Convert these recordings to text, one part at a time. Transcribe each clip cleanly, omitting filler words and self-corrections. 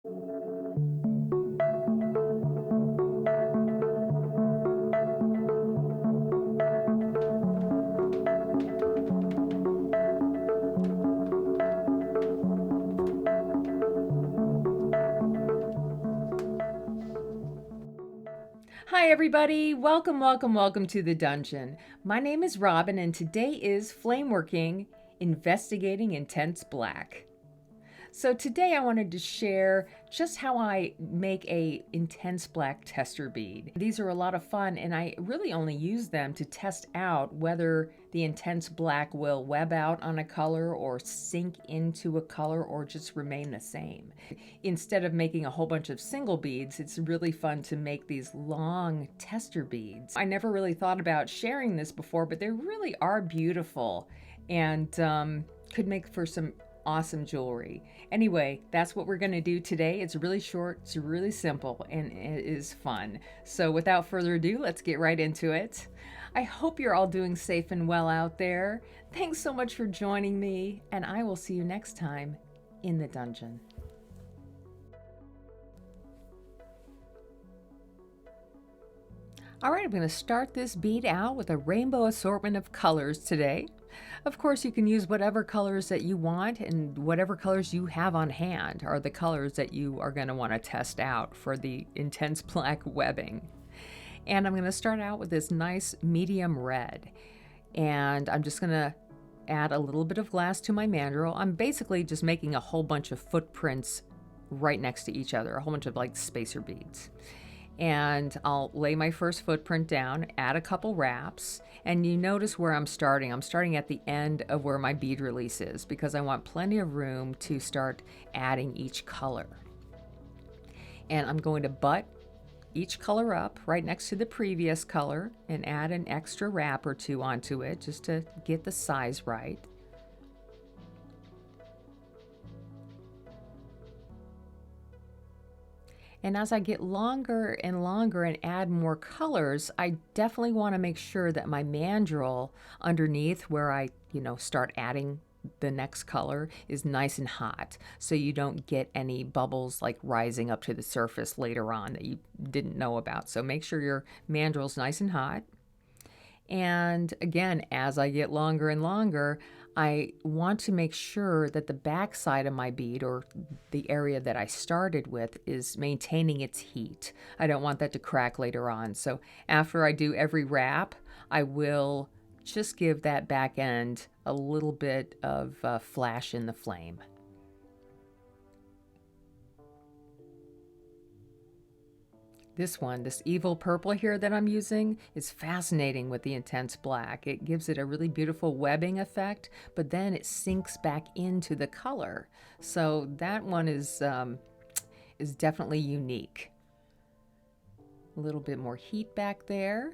Hi everybody, welcome to the dungeon. My name is Robin and today is Flameworking, Investigating Intense Black. So today I wanted to share just how I make a intense black tester bead. These are a lot of fun and I really only use them to test out whether the intense black will web out on a color or sink into a color or just remain the same. Instead of making a whole bunch of single beads, it's really fun to make these long tester beads. I never really thought about sharing this before, but they really are beautiful and could make for some awesome jewelry. Anyway, that's what we're going to do today. It's really short, it's really simple, and it is fun. So without further ado, let's get right into it. I hope you're all doing safe and well out there. Thanks so much for joining me, and I will see you next time in the dungeon. All right, I'm going to start this bead out with a rainbow assortment of colors today. Of course, you can use whatever colors that you want, and whatever colors you have on hand are the colors that you are going to want to test out for the intense black webbing. And I'm going to start out with this nice medium red. And I'm just going to add a little bit of glass to my mandrel. I'm basically just making a whole bunch of footprints right next to each other, a whole bunch of like spacer beads. And I'll lay my first footprint down, add a couple wraps, and you notice where I'm starting. I'm starting at the end of where my bead release is because I want plenty of room to start adding each color. And I'm going to butt each color up right next to the previous color and add an extra wrap or two onto it just to get the size right. And as I get longer and longer and add more colors, I definitely want to make sure that my mandrel underneath where I, start adding the next color is nice and hot so you don't get any bubbles like rising up to the surface later on that you didn't know about. So make sure your mandrel's nice and hot. And again, as I get longer and longer, I want to make sure that the back side of my bead, or the area that I started with, is maintaining its heat. I don't want that to crack later on. So after I do every wrap, I will just give that back end a little bit of flash in the flame. This evil purple here that I'm using is fascinating with the intense black. It gives it a really beautiful webbing effect, but then it sinks back into the color. So that one is definitely unique. A little bit more heat back there.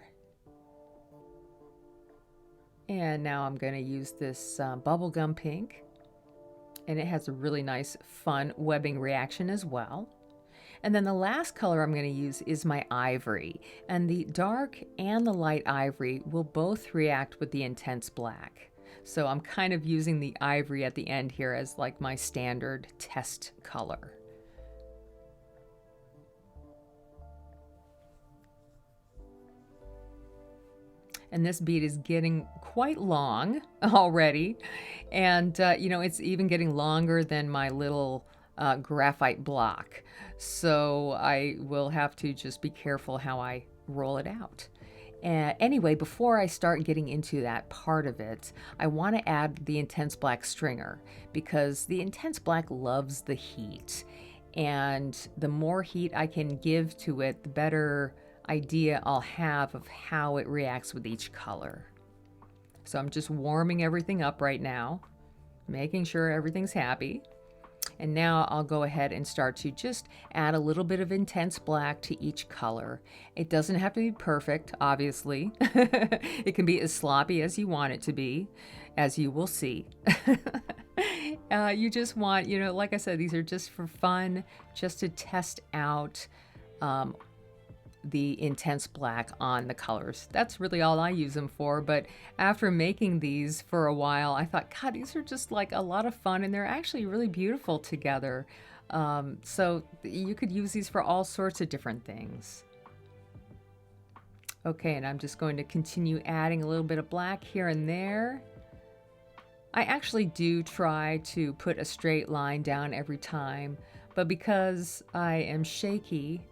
And now I'm going to use this bubblegum pink. And it has a really nice, fun webbing reaction as well. And then the last color I'm going to use is my ivory. And the dark and the light ivory will both react with the intense black. So I'm kind of using the ivory at the end here as like my standard test color. And this bead is getting quite long already. And, it's even getting longer than my little graphite block. So I will have to just be careful how I roll it out. Anyway, before I start getting into that part of it, I want to add the intense black stringer because the intense black loves the heat. And the more heat I can give to it, the better idea I'll have of how it reacts with each color. So I'm just warming everything up right now, making sure everything's happy. And now I'll go ahead and start to just add a little bit of intense black to each color. It doesn't have to be perfect, obviously. It can be as sloppy as you want it to be, as you will see. You just want, like I said, these are just for fun, just to test out the intense black on the colors. That's really all I use them for. But after making these for a while, I thought, God, these are just like a lot of fun, and they're actually really beautiful together. So you could use these for all sorts of different things. Okay, and I'm just going to continue adding a little bit of black here and there. I actually do try to put a straight line down every time, but because I am shaky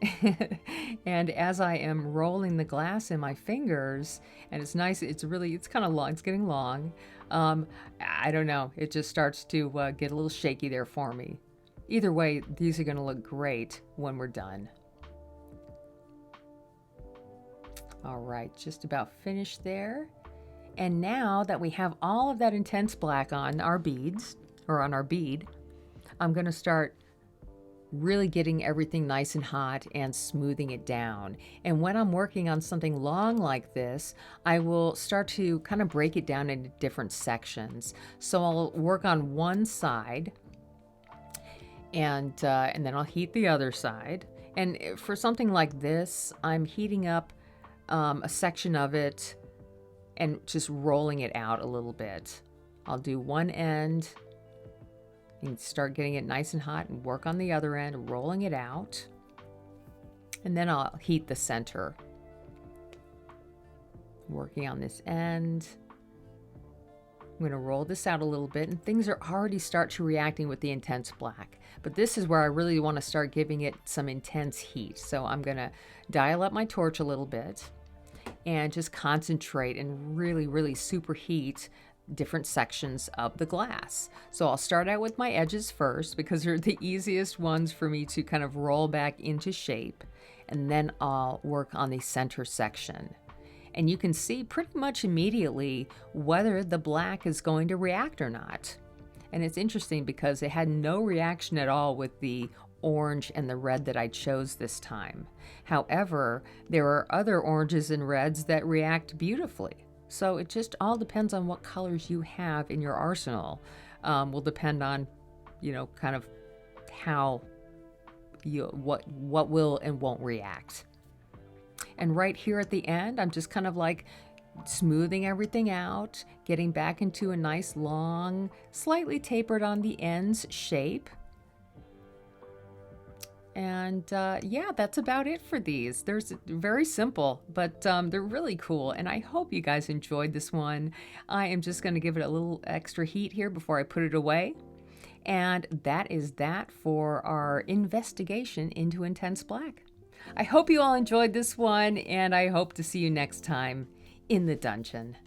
and as I am rolling the glass in my fingers, and it's nice, it's kind of long, it's getting long, I don't know, it just starts to get a little shaky there for me. Either way, these are going to look great when we're done. All right, just about finished there. And now that we have all of that intense black on our beads, or on our bead, I'm going to start really getting everything nice and hot and smoothing it down. And when I'm working on something long like this, I will start to kind of break it down into different sections. So I'll work on one side, and then I'll heat the other side. And for something like this, I'm heating up a section of it and just rolling it out a little bit. I'll do one end and start getting it nice and hot and work on the other end, rolling it out. And then I'll heat the center. Working on this end. I'm going to roll this out a little bit, and things are already start to reacting with the intense black. But this is where I really want to start giving it some intense heat. So I'm going to dial up my torch a little bit and just concentrate and really, really superheat different sections of the glass. So I'll start out with my edges first because they're the easiest ones for me to kind of roll back into shape. And then I'll work on the center section. And you can see pretty much immediately whether the black is going to react or not. And it's interesting because it had no reaction at all with the orange and the red that I chose this time. However, there are other oranges and reds that react beautifully. So it just all depends on what colors you have in your arsenal. Will depend on, kind of how what will and won't react. And right here at the end, I'm just kind of like smoothing everything out, getting back into a nice long, slightly tapered on the ends shape. And yeah, that's about it for these. They're very simple, but they're really cool. And I hope you guys enjoyed this one. I am just going to give it a little extra heat here before I put it away. And that is that for our investigation into Intense Black. I hope you all enjoyed this one, and I hope to see you next time in the dungeon.